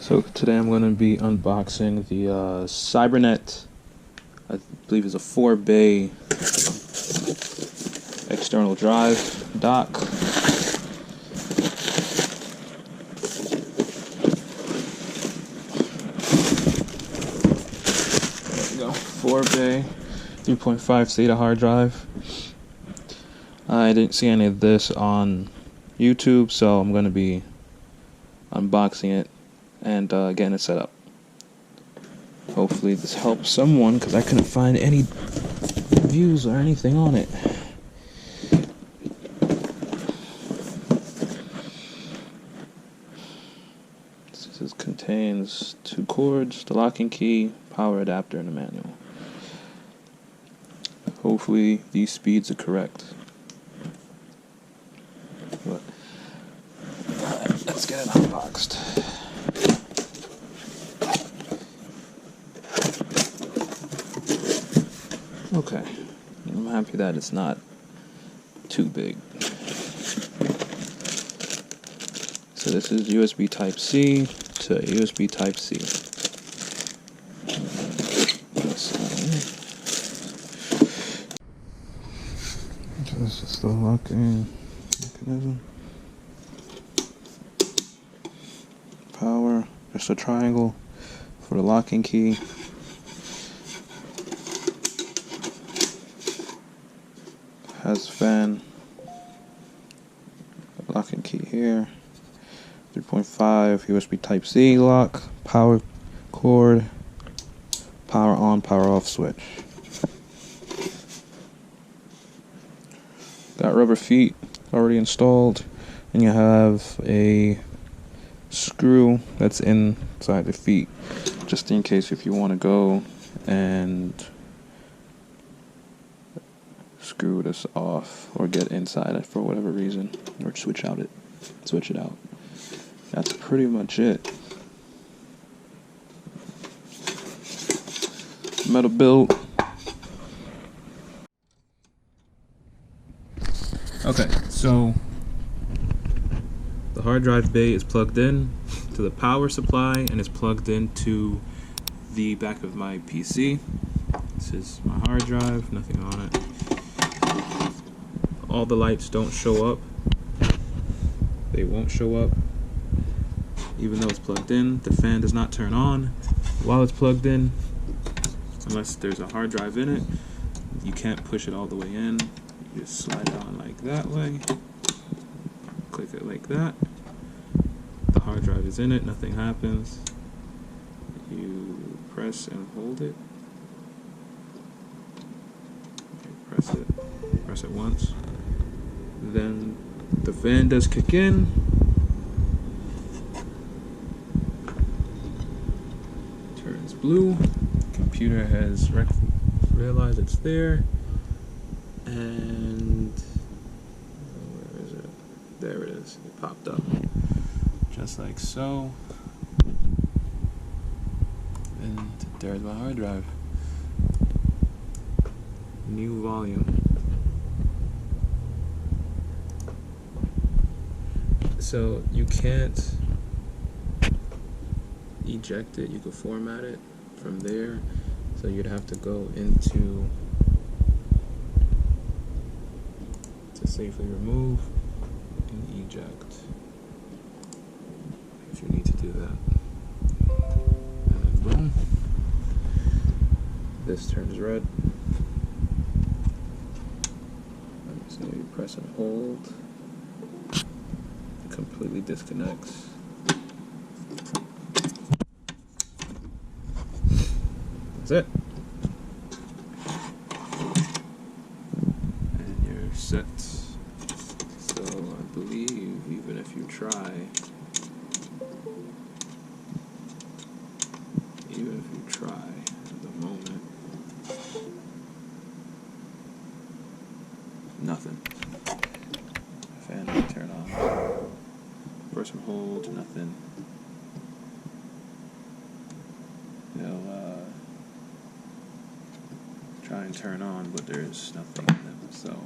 So today I'm going to be unboxing the Sabrent, I believe it's a 4-bay external drive dock. There we go, 4-bay, 3.5 SATA hard drive. I didn't see any of this on YouTube, so I'm going to be unboxing it and getting it set up. Hopefully this helps someone, because I couldn't find any reviews or anything on it. This contains 2 cords, the locking key, power adapter, and a manual. Hopefully these speeds are correct. But let's get it unboxed. Okay, I'm happy that it's not too big. So this is USB Type-C to USB Type-C. So this is the locking mechanism. Power, just a triangle for the locking key. Has fan, locking key here, 3.5 USB Type-C lock, power cord, power on, power off switch. Got rubber feet already installed, and you have a screw that's inside the feet, just in case if you want to go and screw this off or get inside it for whatever reason, or switch it out. That's pretty much it. Metal build. Okay, so the hard drive bay is plugged in to the power supply and is plugged into the back of my PC. This is my hard drive, nothing on it. All the lights don't show up. They won't show up even though it's plugged in. The fan does not turn on while it's plugged in unless there's a hard drive in it. You can't push it all the way in. You just slide it on like that way. Click it like that. The hard drive is in it, nothing happens. You press and hold it. Press it once. Then the fan does kick in. Turns blue. Computer has realized it's there. And where is it? There it is. It popped up. Just like so. And there's my hard drive. New volume. So you can't eject it, you can format it from there. So you'd have to go into to safely remove and eject if you need to do that. And then boom. This turns red. So you press and hold. Completely disconnects. That's it. And you're set. So I believe even if you try, at the moment, nothing. Fan will turn on. Press and hold, nothing. It'll try and turn on, but there's nothing in it, so